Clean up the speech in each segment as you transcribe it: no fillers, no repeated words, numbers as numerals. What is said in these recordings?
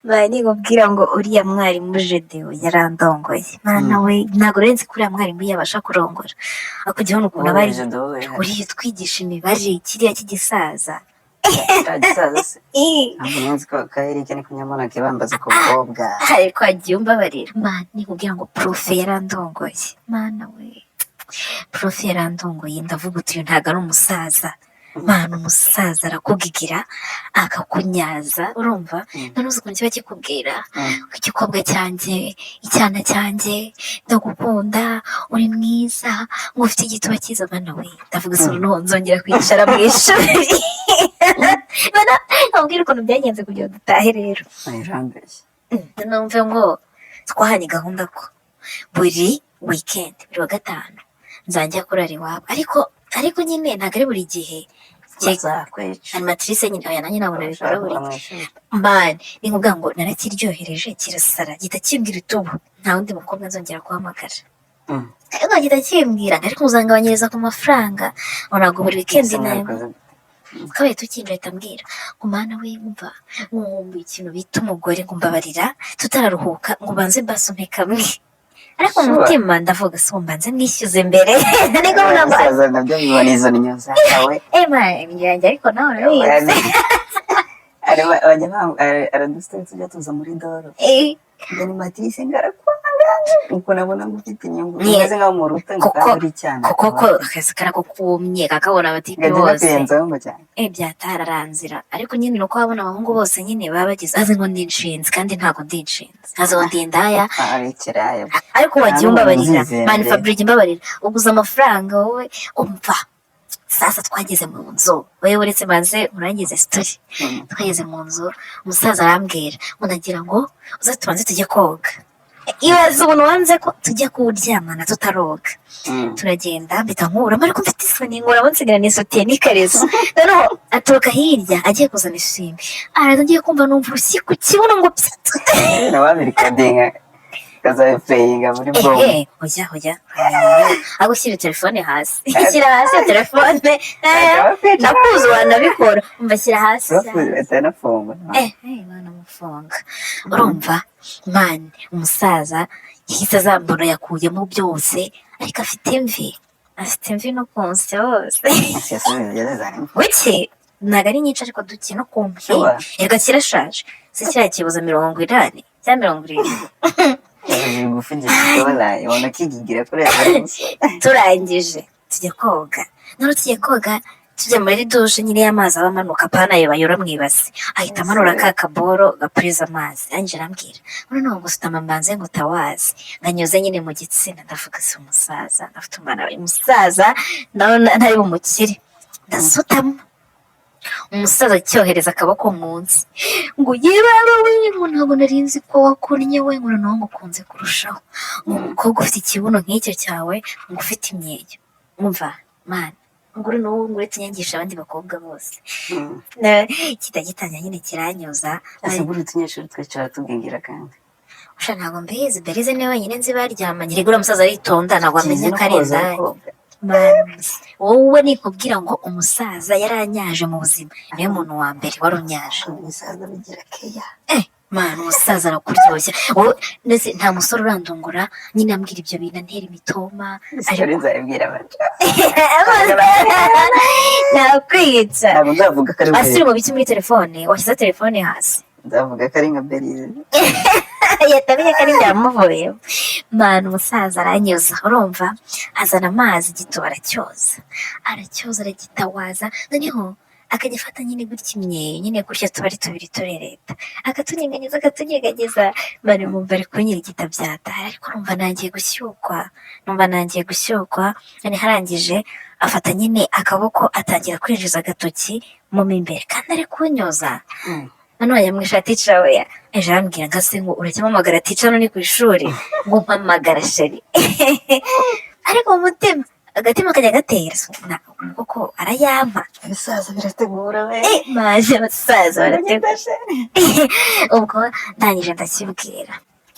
Bari nkubwira ngo uriya mwarimu Gedeon yarandongoye mana we ntabwo renze ko uriya mwarimu yabasha kurongora ariko jyewe ukuntu aba ari uriya utwigisha imibare kiriya cy'igisaza gisaza se ntabwo nzi ko Kaherike ni kunyamana kibambaza ku mukobwa ariko agiye umbabarira mana nkubwira ngo profe yarandongoye mana we profe yarandongoye ndavuga uti uyu ntabwo ari umusaza mana umusaza arakugigira akakunyaza urumva none uzi ukuntu kiba kikubwira ko igikobwa cyanjye icyana cyanjye ndagukunda uri mwiza ngo ufite igituba cyiza mana we ndavuga isura n'uwo nzongera kwicara mu ishuri mana nkubwira ukuntu byagenze kugira ngo dutahe rero numve ngo twahanye gahunda ko buri weekend buri wa gatanu nzajya kurara iwabo ariko nyine ntabwo ari buri gihe animatrice nyine oya nanjye nabona bikora buri gihe mbani ni ngombwa ngo narakiryohereje kirasara gihita kimbwira utubu nta wundi mukobwa nzongera guhamagara ariko gihita kimbwira ariko uzangabanyiriza ku mafaranga ntabwo buri weekend nayo kabaye tukinjira ahita ambwira ngo mana we wumva nkumbuye ikintu bita umugore ngo mbabarira tutararuhuka ngo ubanze mbasume kamwe ariko mu mutima ndavuga se mbanze mwishyuze mbere niko musaza nabyo bibona izo ninyo zawe yanjye ariko nawe urabizi aradusitse tujya tuza muri doro animatrice ngarakwanga uko nabona ngo ufite inyungu umeze nkaho umuruta ngo kaburi cyane kuko akazi karako kumye kakabona abatipe bose byatararanzira ariko nyine nuko wabona abahungu bose nyine baba bagize azi ngo ndi inshinzi kandi ntabwo ndi inshinzi azi ngo ndi indaya ariko wagiye umbabarira mani Fabrice imbabarira uguze amafaranga wowe umva sasa twageze mu nzu wewe uretse maze urangize story twageze mu nzu umusaza arambwira ngo nagira ngo uze tubanze tujye koga ibaze umuntu wanze ko tujya kuryamana tutaroga turagenda mpita nkuramo ariko mfite isoni nkuramo nsigarana isotiye n'ikarezo noneho aturuka hirya agiye kuzana iswime araza ngiye kumva numva urushyi ku kibuno ngo nawamirikadinga kazabipeyinga muri bombe hojya ahubwo shyira telefone hasi shyira hasi iyo telefone nakuzi wanabikora umva shyira hasi mwana mufunga urumva mani umusaza yahise azambura yakuyemo byose ariko afite imvi no kunsi hose wiki ntabwo ari nyinshi ariko duke no ku mpinga reka kirashaje si kiriya kibuza 80 cyangwa 70 turangije tujya koga none tugiye koga tujya muri dushe nyine y'amazi aba amanuka apana ayo bayora mu ibasi ahita amanura ka kaboro gapuriza amazi yanjye arambwira noneho ngo sutama mbanze ngo utawazi nganyuze nyine mu gitsina ndavuga si umusaza ndafite umwana we umusaza ndabona ntari bumukire ndasutama umusaza cyohereza akaboko munsi ngo yebaba we ngo ntabwo nari nzi ko wakunnye we ngo noneho ngukunze kurushaho ngo umukobwa ufite ikibuno nk'icyo cyawe ngo ufite imyeyo umva mana nguri n'ubu nguri tunyangisha abandi bakobwa bose gitangira nyine kiranyuza ese buri tunyeshuri twicara tubwingira kandi usha ntabwo mbizi berize niwe wenyine nzi baryamanye rero umusaza aritonda ntabwo amenya ko ari indaya wowe nikubwira ngo umusaza yaranyaje mu buzima niyo muntu wa mbere wari unyaje umusaza bigira keya mana umusaza arakuryoshya wowe ndetse nta musore urandungura nyine ambwira ibyo bintu antera imitoma ariko nzabibwira abantu nakwica ntabwo nzavuga ko ari asiri mu biki muri telefone washyize telefone hasi nzavuga ko ari nka berize yatamenye ko ari byamuvuyeho mana umusaza aranyuza urumva azana amazi igituba aracyoza aragitawaza noneho akajya afata nyine gutya imyeyo nyine gutya tuba ari tubiri turereta akatunyeganyeza mani mumva ari kunyirigita byataye ariko numva nangiye gushyukwa none harangije afata nyine akaboko atangira kwinjiza agatoki mu imbere kandi ari kunyoza none yamwisha tica we ejo arambwira ngo ase ngo uracyamamagara tica none ku ishuri ngo mpamagara sheri ariko mu mutima agatima kajya gatera kuko arayampa ibisaza birategura we maje abasaza barategura ubwo ndangije ndakibwira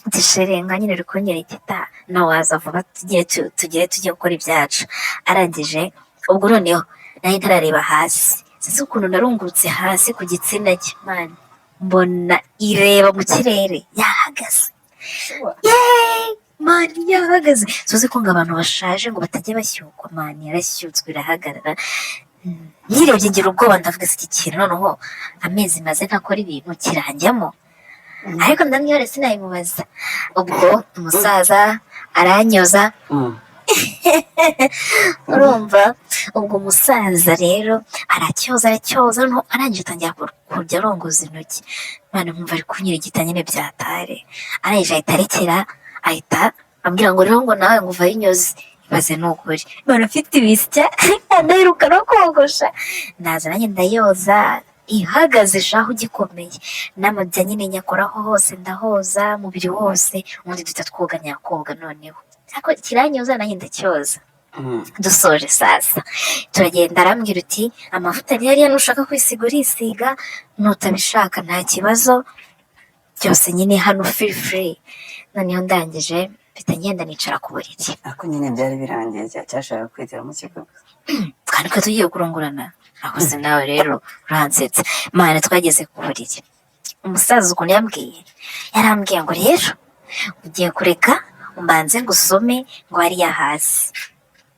ndisherenga nyine uri kunyera igita nawe waza vuba tujye gukora ibyacu arangije ubwo noneho nayo ntarareba hasi sinzi ukuntu narungurutse hasi ku gitsina cye mani mbona ireba mu kirere yahagaze. Yeee mani yahagaze, suzi ko ngo abantu bashaje ngo batajya bashyukwa, mani yarashyutswe irahagarara. Nyirebye ngira ubwoba ndavuga iki kintu noneho amezi maze ntakora ibintu kiranjyamo, ariko ndamwihore sinayimubaza. Ubwo umusaza aranyoza urumva, ubwo umusaza rero aracyoza noneho arangije atangira kujya arongoza intoki, mwana nkumva ari kunyirigita nyine byatare. Arangije ahita arekera, ahita ambwira ngo rero ngo nawe ngo uvayo inyozi. Ibaze ni ukuri mwana afite ibisya ndaheruka no kogosha, naza nanjye ndayoza ihagaze shaho gikomeye, n'amabya nyine nyakoraho hose ndahoza umubiri wose, ubundi duhita twoga nyakoga. Noneho ariko kiranyoza nanjye ndacyoza. Dusoje sasa turagenda, arambwira uti amavuta ari hariya, nushaka kwisiga urisiga, nutabishaka nta kibazo, byose nyine hano feel free. Noneho ndangije mpita ngenda nicara ku buriri. Ako nyine byari birangiye cyashaka kwitira mu kigo kandi ko tugiye kurongorana. Akoze nawe rero uransetse mana. Twageze ku buriri, umusaza ukuntu yarambwiye ngo rero ugiye kureka mbanze ngusome ngo hariya hasi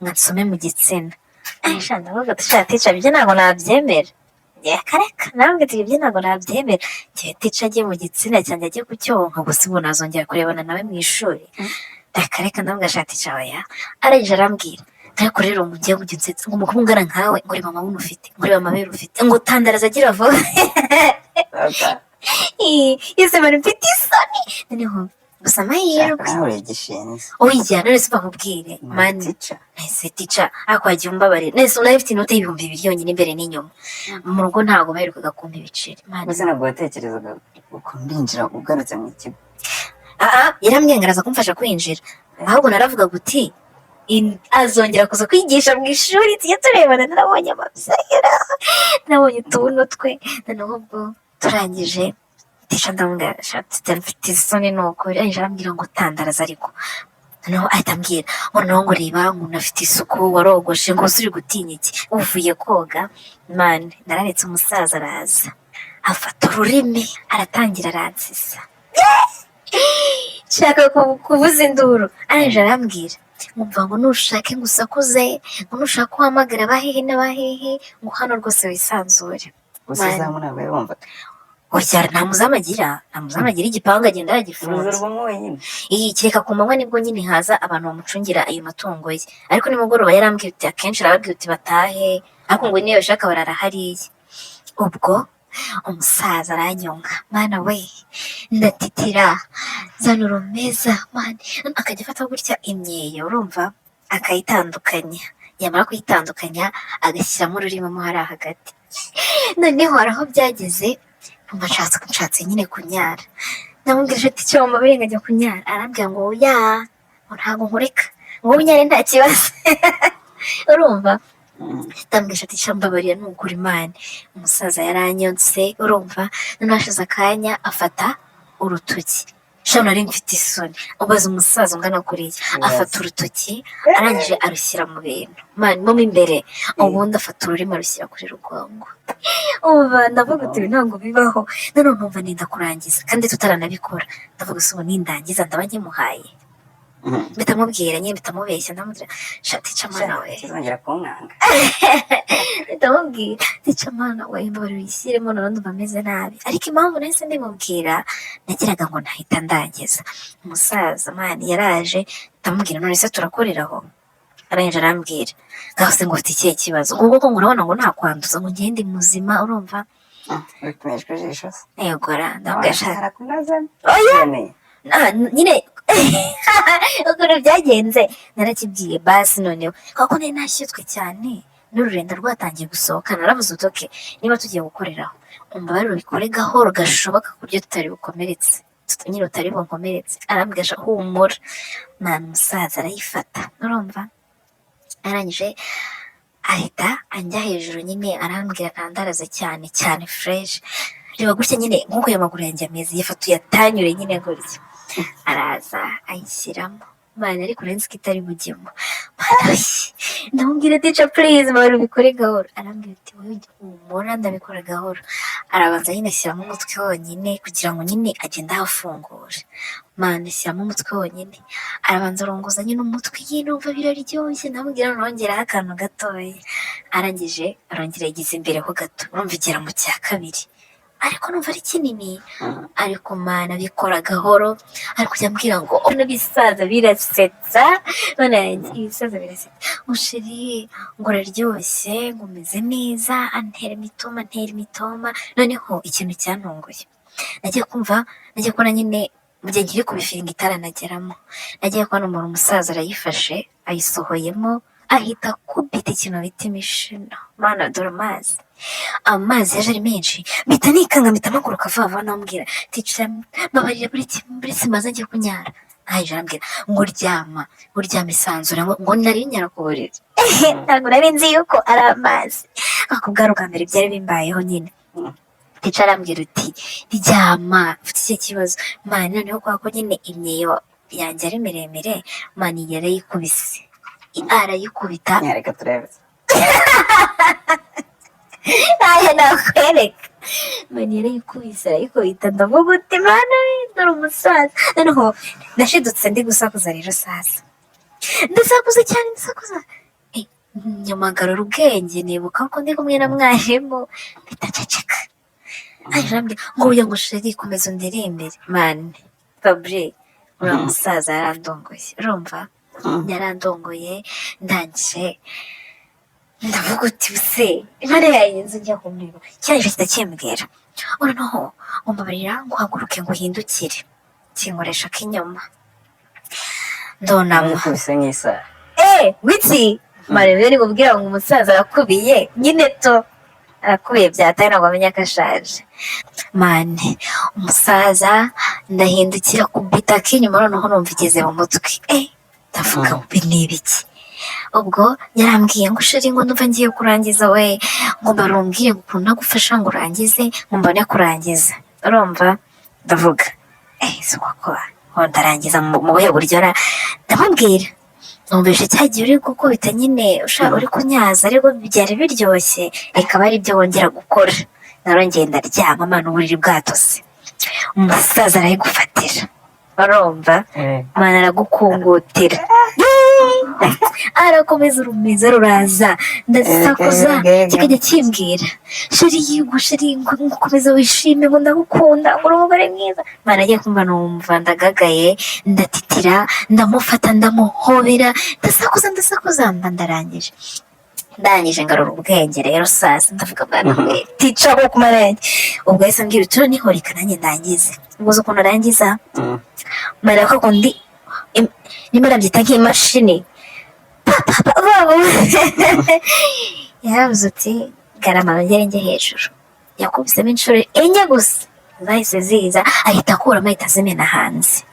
nkasome mu gitsina. Aisha ndavuga ati tica ibyo ntabwo nabyemera. Kareka nambwe ati ibyo ntabwo nabyemera, ngiye tica ajye mu gitsina cyanjye ajye kucyonka, gusa ubu nazongera kurebana nawe mu ishuri. Kareka ndavuga shati cawaya. Arangije arambwira ariko rero ngo ugiye kujya unsetsa ngo umukobwa ungana nkawe, ngo reba amabuno ufite, ngo reba amabere ufite, ngo utandaraza agira vuba. Yose bari mfite isoni. Noneho gusa amahirwe nawe gishinze uyijyana nese bakubwire mani nese tica ariko wagiye umbabarira nese unaye ufite inote y'ibihumbi 2 yonyine imbere n'inyuma. Mu rugo ntabwo baherukaga kumpa ibiceri mani. Mbese ntabwo watekerezaga uko ndinjira ugarutse mu kigo? Yaramwengaraza kumfasha kwinjira, ahubwo naravuga guti azongera kuza kwigisha mu ishuri tujye turebana. Narabonye amabya, nabonye utuntu twe. Noneho ubwo turangije tica ndamubwira shati mfite isoni ni ukuri. Arangije arambwira ngo tandaraza, ariko noneho ahita ambwira ngo noneho ngo reba ngo unafite isuku, warogoshe, ngo uri gutinya iki uvuye koga. Mani nararetse umusaza araza afata ururimi aratangira aransisa, nshaka kuvuza induru. Arangije arambwira nkumva ngo nushake ngo usakuze, ngo nushaka uhamagara abahehe n'abahehe, ngo hano rwose wisanzure. Gusa zamu ntabwo yumva. Oya nta muzamu agira igipangu agenda yagifunze. Kereka ku manywa nibwo nyine haza abantu bamucungira ayo matungo ye, ariko nimugoroba yarambwira uti akenshi arababwira uti batahe, ariko ngo niyo bashaka barara hariya. Ubwo umusaza aranyonga mana we, ndatitira zana urumeza mani, akajya afata gutya imyeyo urumva akayitandukanya, yamara kuyitandukanya agashyiramo ururimi mo hariya hagati. Noneho hari aho byageze nshatse nyine kunyara, ndamubwira ati cyo mabere ngajya kunyara. Arambwira ngo oya ngo ntabwo nkureka, ngo unyare nta kibazo. Urumva ndambwira ati shambabarira ni ukuri mani. Umusaza yaranyotse urumva, noneho hashize akanya afata urutoki, sha nari mfite isoni. Ubaza umusaza ungana kuriya, afata urutoki arangije arushyira mu bintu mani mo imbere, ubundi afata ururimi arushyira kuri rugongo. Uba ndavuga uti ntabwo bibaho. Noneho numva nenda kurangiza kandi tutaranabikora, ndavuga se ubu nindangiza ndaba nkimuhaye. Mpita mubwira nyine, mpita mubeshya, ndamubwira shati camana we kizongera kunkanga. mpita mubwira tica mana we mbabarira uyishyiremo, noneho ndumva ameze nabi. Ariko impamvu nahise ndimubwira nagiraga ngo nahita ndangiza. Umusaza mani yaraje, ndamubwira none se turakoreraho. Arangije arambwira ngaho se ngo ufite ikihe kibazo, ngo kuko urabona ngo ntakwanduza, ngo ngende muzima urumva. Bitumejwe ijisho se? Yegora ndamubwira shati harakunaza. nyine ukuntu byagenze narakibwiye basi. Noneho kuko nari nashyutswe cyane n'ururenda rwatangiye gusohoka, naravuze utoke niba tugiye gukoreraho umbabarire ubikore gahoro gashoboka ku buryo tutari bukomeretse, nyine utari bunkomeretse. Arambwira humura mwana. Umusaza arayifata urumva, arangije ahita anjya hejuru nyine arambwira kandaraze cyane cyane fresh. Reba gutya nyine nk'uko ayo maguru yanjye ameze, yafata uyatanyure nyine gutya, araza ayishyiramo mana ariko urenze ko itari bugemo mana ndamubwira tica please mara ubikore gahoro arambwira ati wowe humura ndabikora gahoro arabanza nyine ashyiramo umutwe wonyine kugira ngo nyine agende ahafungure mana ashyiramo umutwe wonyine arabanza arongoza nyine umutwe yinumva biraryoshye ndamubwira nongeraho akantu gatoya arangije arongera yigize imbere ho gato urumva igera mu cya kabiri ariko numva ari kinini ariko mana bikora gahoro ari kujya ambwira ngo ono bisaza birasetsa none ibisaza birasetsa ushiri ngo uraryoshye ngo umeze neza antera imitoma noneho ikintu cyantunguye nagiye kubona nyine mu gihe ngiri kubifinga itaranageramo nagiye kubona umuntu umusaza arayifashe ayisohoyemo ahita akubita ikintu bita imishino mana dore amazi yaje ari menshi mpita nikanga mpita mpaguruka vuba vuba namubwira tica mbabarira buri simaze ngiye kunyara ahije arambwira ngo uryame isanzure ngo nari nyara ku buriri ntabwo nari nzi yuko ari amazi ako bwari ubwa mbere byari bimbayeho nyine tica arambwira uti ryama ufite iki kibazo mani noneho kubera ko nyine imyeyo yanjye ari miremire mani yarayikubise arayikubita reka turebe ntayo nakwereka mani yarayikubise arayikubita ndavuga uti mana dore umusaza noneho nashidutse ndi gusakuza rero sasa ndasakuza cyane nyamagara ubwenge nibuka ko ndi kumwe na mwarimu bitaceceka arambwira ngo uya ngo sheri komeza undirimbire mani Fabrice uriya musaza yarandongoye urumva yarandongoye ndangije ndavuga uti buse impande yayinze njya kumureba cyaje kitakimbwira noneho umbabarira ngo uhaguruke ngo uhindukire kinkoresha k'inyuma ndonama kubise nk'isaha witsi marebe ni kubwira ngo umusaza arakubiye nyine to arakubiye byataye ntabwo amenya ko ashaje mane umusaza ndahindukira kubita k'inyuma noneho numva igeze mu mutwe ndavuga ubi ni ibiki ubwo yarambwiye ngo sheri ngo ndumva ngiye kurangiza we ngo barumbwiye ngo ukuntu nagufasha ngo urangize ngo mbone kurangiza urumva ndavuga si koko ndarangiza mu buhe buryo ndamubwira numvise cyagiye uri gukubita nyine uri kunyaza ariko byari biryoshye rikaba ari byo wongera gukora narongeye ndaryama mana uburiri bwatose umusaza arayigufatira urumva mana aragukungutira arakomeza urumeza ruraza ndasakuza kikajya kimbwira sheri yigo sheri ngo ukomeza wishime ngo ndagukunda ngo uri umugore mwiza mana agiye kumva numva ndagagaye ndatitira ndamufata ndamuhobera ndasakuza mba ndangije ngarura ubwenge rero sasa ndavuga mwana we tica ko kumarenge ubwo yahise ambwira uti noneho reka nanjye ndangize ubuze ukuntu arangiza mara ko kundi nimba nabyita nk'imashini yaravuze uti garama nongere njye hejuru yakubisemo inshuro enye gusa zahise ziza ahita akuramo ahita azimena hanze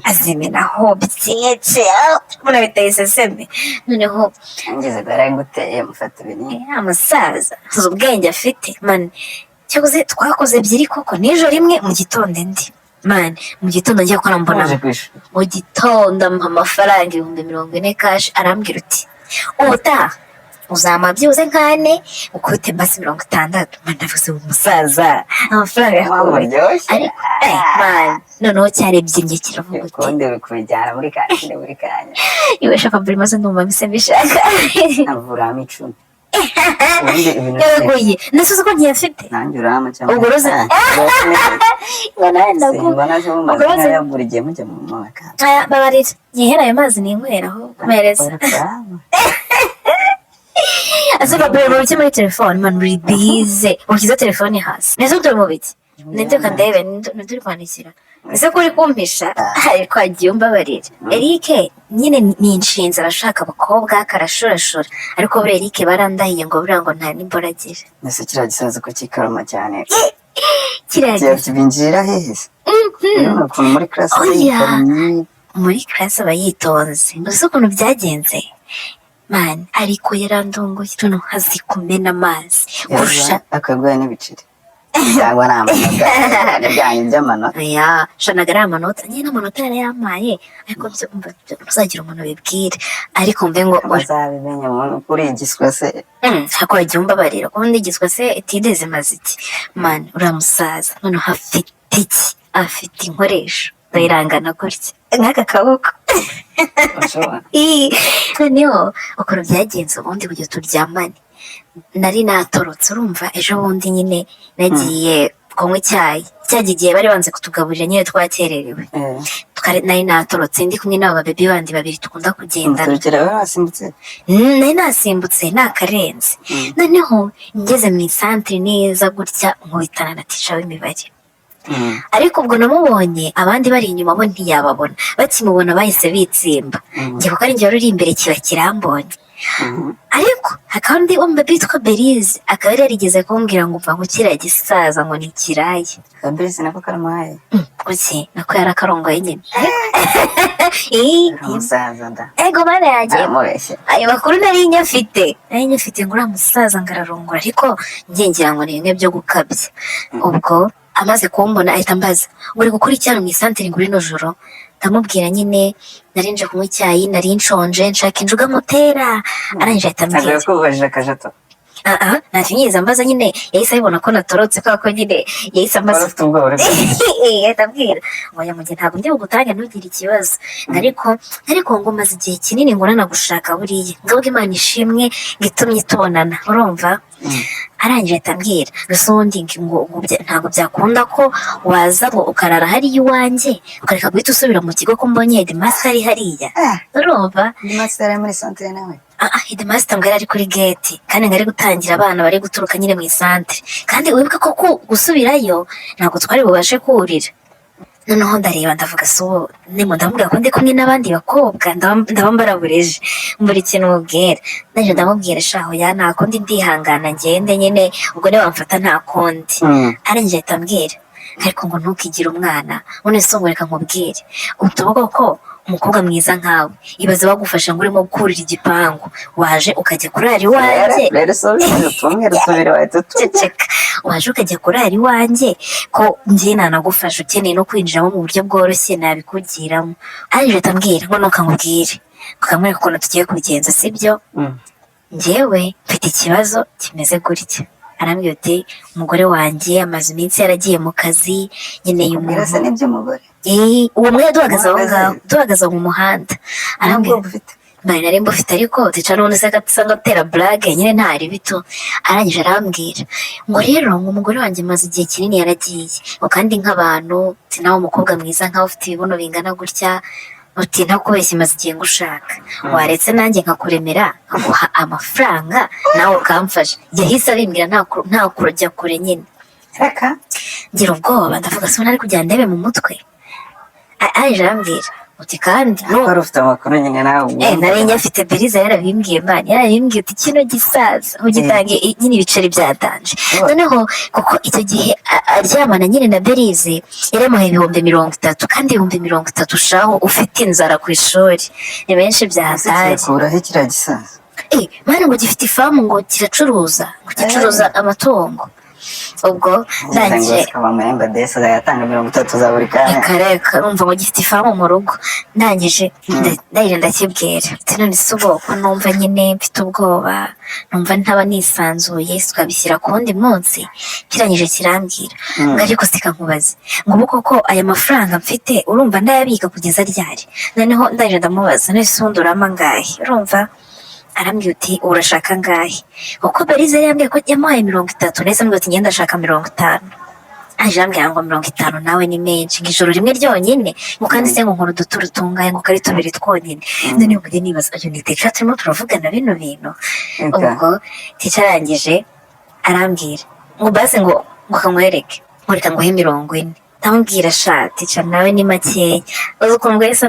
azimenaho byinshi mbona biteye iseseme noneho ngeze garanguteye mufata ibinini umusaza uzi ubwenge afite mani cyakoze twakoze ebyiri koko nijoro rimwe mu gitondo indi mani mu gitondo njya gukora mbona mu gitondo amuha amafaranga 40 kashi arambwira uti ubutaha uzampa byibuze nkane ukute basi 60 ndavuze umusaza amafaranga yakuye ariko mani noneho cyarebyimbye kiravuga uti ukunde kubijyana muri kantine muri kanya iwe shaka buri maze ndumva mise mbishaka avuramo 10 yaragoye nasuze ko ntiyafite nanjye urama cyangwa ubwo roza mbona zo mu mazina ya buri gihe mujya mu makanya babarira yihera ayo mazi ninyweraho kumereza asaba bere mu muri telefone man uri bize ukiza telefone hasi nezo turi mu biki nende kandebe nduri kwandikira ese kuri kumpisha ariko agiye umbabarira Eric nyine ni inshinzi arashaka abakobwa karashurashura ariko bure Eric barandahiye ngo burango nta nimboragira nese kiragisaza ko kikarama cyane kiragiye kibinjira hehese ukuntu muri class muri class abayitonze uzi ukuntu byagenze man ariko yarandongoye tuno hazi kumena amazi kurusha akagwa n'ibiciri cyangwa ni amanota n'ibyanyu by'amanota. ya shanaga ari amanota nyine n'amanota yari yamaye ariko uzagira umuntu bibwire ariko mbe ngo bazabimenya umuntu kuri igiswa se hakora igihe umbabarira kubundi igiswa se itideze maze iki mani uriya musaza noneho afite iki afite inkoresho ndayirangana gutya nk'aka kaboko noneho ukuntu byagenze ubundi buryo turyamane nari natorotse urumva ejo bundi nyine nagiye kunywa icyayi igihe bari banze kutugaburira nyine twakererewe nari natorotse ndi kumwe n'aba babebi bandi babiri dukunda kugendana nari nasimbutse nakarenze noneho ngeze mu isantere neza gutya nkubitana na tisha w'imibare ariko ubwo namubonye abandi bari inyuma bo ntiyababona bakimubona bahise bitsimba njye kuko ari njye wari uri imbere kiba kirambonye ariko hakaba undi w'umubebi witwa Berize akaba yari yarigeze kumbwira ngo umva ngo kiriya gisaza ngo ni ikirayi Berize nako karamuhaye kuki nako yari akarongoye nyine umusaza da ego mana yanjye aramubeshye ayo makuru nari nyafite ngo uriya musaza ngararongora ariko ngira ngo ni bimwe byo gukabya ubwo amaze kumbona ahita ambaza ngo uri gukora icyaro mu isantere ngo rino joro ndamubwira nyine nari nje kunywa icyayi nari nshonje nshaka injuga mutera arangije ahita ambwira yakubajije akajato ntacyo nyiza ambaza nyine yahise abibona ko natorotse kubera ko nyine yahise ambaza ufite ubwoba ahita ambwira ngo nyamujye ntabwo ndi bugutange ntugire ikibazo ariko ngo maze igihe kinini ngo nanagushaka buriya ngabwo Imana ishimwe ngo itumye tubonana urumva arangije ahita ambwira gusa ubundi ngo ntabwo byakunda ko waza ngo ukarara hariya iwanjye ukareka guhita usubira mu kigo ko mbonye headmaster ari hariya urumva headmaster ari muri santere nawe headmaster ngo ari kuri gate kandi ngo ari gutangira abana bari guturuka nyine mu isantere kandi wibuke ko gusubirayo ntabwo twari bubashe kuhurira noneho ndareba ndavuga se ubu ndamubwira ko ndi kumwe n'abandi bakobwa ndaba mbarabureje mbura ikintu mubwira naje ndamubwira shaho ya nta kundi ndihangana ngende nyine ubwo niba wamfata nta kundi arangije ahita ambwira ariko ngo ntukigire umwana none se reka nkubwire utuvuga ko umukobwa mwiza nkawe ibaze bagufasha ngo urimo gukurira igipangu waje ukajya kurara iwanjye waje ukajya kurara iwanjye ko njye nanagufasha ukeneye no kwinjiramo mu buryo bworoshye nabikugiramo ariko atambwira ngo nuka nkubwire ukamwereka ukuntu tugiye kubigenza sibyo njyewe mfite ikibazo kimeze gutya arambwira uti umugore wanjye amaze iminsi yaragiye mu kazi nkeneye umuntu uwo mwe duhagaze mu muhanda arambwira mbari nari mbufite ariko tica n'ubundi se gasanga gutera blague nyine ntari bito arangije arambwira ngo rero ngo umugore wanjye amaze igihe kinini yaragiye ngo kandi nk'abantu nawe umukobwa mwiza nkawe ufite ibibuno bingana gutya uti ntakubeshye maze igihe ngushaka waretse nanjye nkakuremera nkaguha amafaranga nawe ukamfasha yahise abimbwira nta kurujya kure nyine ngira ubwoba ndavuga se ntari kujya ndebe mu mutwe arangije arambwira uti kandi wari ufite amakuru nyine nawe nari nyafite Berize yarabimbwiye mani yarabimbwiye uti kino gisaza ugitange nyine ibiceri byatanje noneho kuko icyo gihe aryamana nyine na Berize yaramuhaye 30,000 kandi 30,000 ushaho ufite inzara ku ishuri ni benshi byatanje kuraho kiriya gisaza mani ngo gifite ifamu ngo gicuruza amatungo ubwo ndangije amahembe desa yatanga 30 za buri kanya reka numva ngo gifite ifamu mu rugo ndangije ndakibwira none se ubwoko numva nyine mfite ubwoba numva ntaba nisanzuye tukabishyira ku wundi munsi kirangije kirambwira ngo ariko sika nkubaze ngo ubu koko aya mafaranga mfite urumva ndayabika kugeza ryari noneho ndangije ndamubaza none se ubundi urama ngahe urumva arambwira uti urashaka ngahe kuko Berize yambwiye ko yamuhaye 30 neza mbwira uti ngenda ashaka 50 aje ambwira ngo 50 nawe ni menshi ngijoro rimwe ryonyine ngo kandi se ngo nkuru duturu tungaye ngo kari tubiri twonyine none ubwo nibaza ayo ni teacher turimo turavugana bino bintu ubwo teacher arangije arambwira ngo base ngo kamwereke ngo reka nguhe 40 ndamubwira sha teacher nawe ni makeya uzi ukuntu ngo yese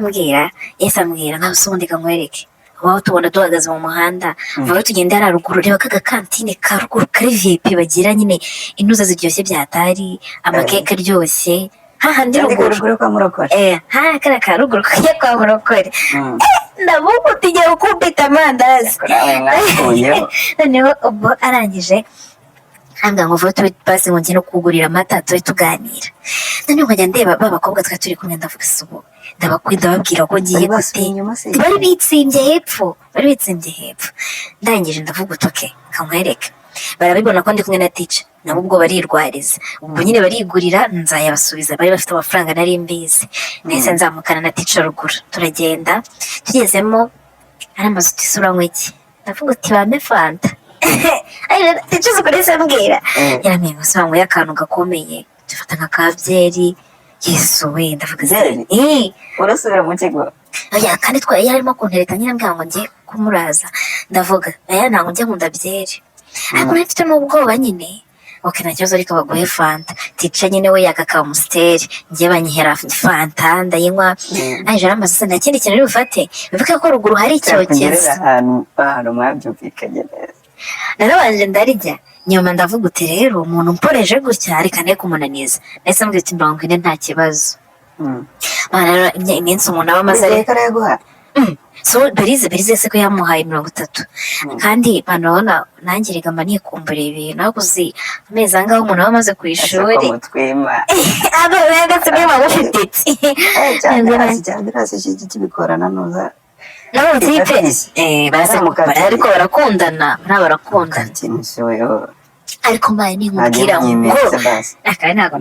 ambwira nkaho ubundi kamwereke waho tubona duhagaze mu muhanda vaho tugenda haruguru reba kaga kantine ka ruguru kari VIP bagira nyine intuza ziryoshye byatari amakeke aryoshye hahandi ruguru kwa murokore kara ka ruguru kajya kwa murokore ndavuga utigera ukubita amandazi noneho ubwo arangije ambwira ngo vuba tube basi ngo njye no kugurira amata tube tuganira. Noneho nkajya ndeba ba bakobwa twari turi kumwe ndavuga se ubu ndababwira ko ngiye gute. Bari bitsimbye hepfo ndangije ndavuga utoke kankwereke barabibona ko ndi kumwe na teacher nabo ubwo barirwariza ubwo nyine barigurira nzayabasubiza bari bafite amafaranga nari mbizi nahise nzamukana na teacher ruguru turagenda tugezemo aramaze uti sura nk'iki ndavuga uti bampe fanta teacher uko nahise ambwira yarambwiye ngo sura nk'uyu akantu gakomeye dufata nka kabyeri yesu we ndavuga urasubira mu kigo oya kandi yari arimo kuntereta nyirambwira ngo njye kumuraza ndavuga aya ntabwo njya nkunda byeri ariko nari mfite n'ubwoba nyine oke nta kibazo ariko baguhe fanta tica nyine we yagaka umusiteri njye banyihera fanta ndayinywa aje aramaze se nta kindi kintu uri bufate bivuga ko ruguru hari icyokeza ahantu mwabyumvikanye neza narabanje ndarijya nyuma ndavuga uti rero umuntu mporeje gutya reka ne kumunaniza nahise mbwira uti 40 nta kibazo rero iminsi umuntu aba amaze reka arayaguha so berize se ko yamuhaye 30 kandi banabona nangiriga mba nikumbura ibintu nakuzi amezi angaho umuntu aba amaze ku ishuri abo rega twe bagufititse cyangwa kibikorana noza nabo tipe baramukora ariko barakundana ariko mbaye ninkubwira ngo akari ntago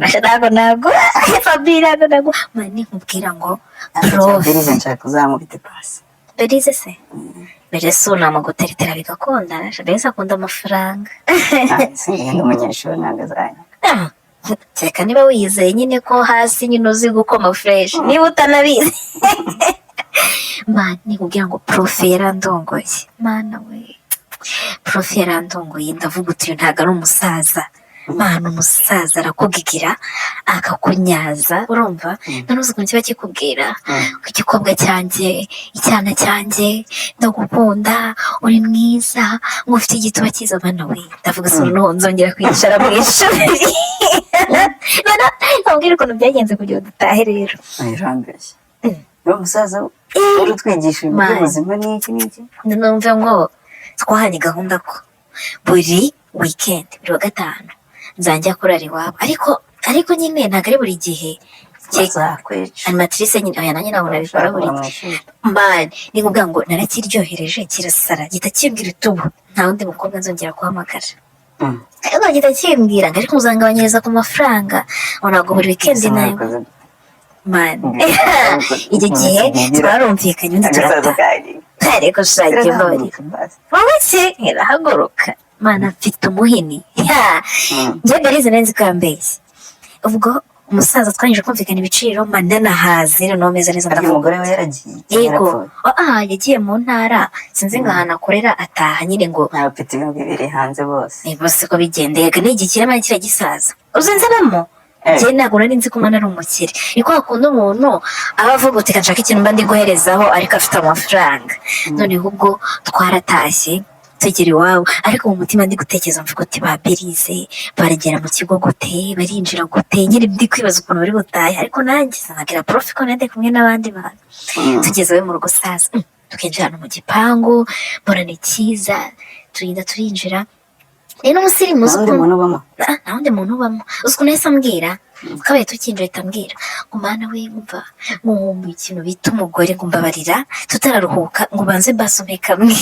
Fabira ntago mbaye ninkubwira ngo Berize nshaka uzamubite pasi Berize se Berize unamuguteretera bigakundana Berize akunda amafaranga sinzi umunyeshuri ntabwo azanya reka niba wiyizeye nyine ko hasi nyine uzi gukoma fresh niba utanabizi mani nikubwira ngo prof yarandongoye mana we prof yarandongoye ndavuga uti ntago ari umusaza mana umusaza arakugigira akakunyaza urumva none uzi ukuntu kiba kikubwira ko igikobwa cyanjye icyana cyanjye ndagukunda uri mwiza ngo ufite igituba cyiza mana we ndavuga se noneho nzongera kwicara mu ishuri nkubwira ukuntu byagenze kugira ngo dutahe rero ayirambeshye uwo musaza uri utwigisha iby'ubuzima n'iki numve ngo twahanye gahunda ko buri weekend buri wa gatanu nzajya kurara iwabo ariko nyine ntabwo ari buri gihe animatrice nyine aya nanjye ntabwo nabikora buri gihe mbani ni kuvuga ngo narakiryohereje kirasara gihita kimbwira utubu nta wundi mukobwa nzongera guhamagara ariko gihita kimbwira ngo ariko uzangabanyiriza ku mafaranga ntabwo buri weekend nayo mani icyo gihe twarumvikanye undi turataha ariko shake mbori wowe se irahaguruka mana mfite umuhini njye Berize nzi ko yambeshye ubwo umusaza twanyije kumvikana ibiciro ndanahazi noneho meze neza ndavuga umugore we yaragiye yego yagiye mu ntara sinzi ngo ahantu akorera ataha nyine ngo ntabafite ibintu bibiri hanze bose bose ko bigendeye ni igikire mani kiriya gisaza uzinzabamo njye ntabwo nari nzi ko umwana ari umukire niko hakunda umuntu aba avuga uti kanshaka ikintu mba ndi guherezaho ariko afite amafaranga noneho ubwo twaratashye tugera iwabo ariko mu mutima ndi gutekereza mvuga uti ba Berize baragera mu kigo gute barinjira gute nyine ndi kwibaza ukuntu bari butahe ariko nanjye nabwira prof ko nende kumwe n'abandi bantu tugeze we mu rugo sasa tukinjira mu gipangu mbona ni cyiza turinjira rero umusirimu nta wundi muntu ubamo uzi ukuntu yahise ambwira kabaye tukinjira ahita ambwira ngo mana we mva nkumva ikintu bita umugore ngo mbabarira tutararuhuka ngo banze mbasome kamwe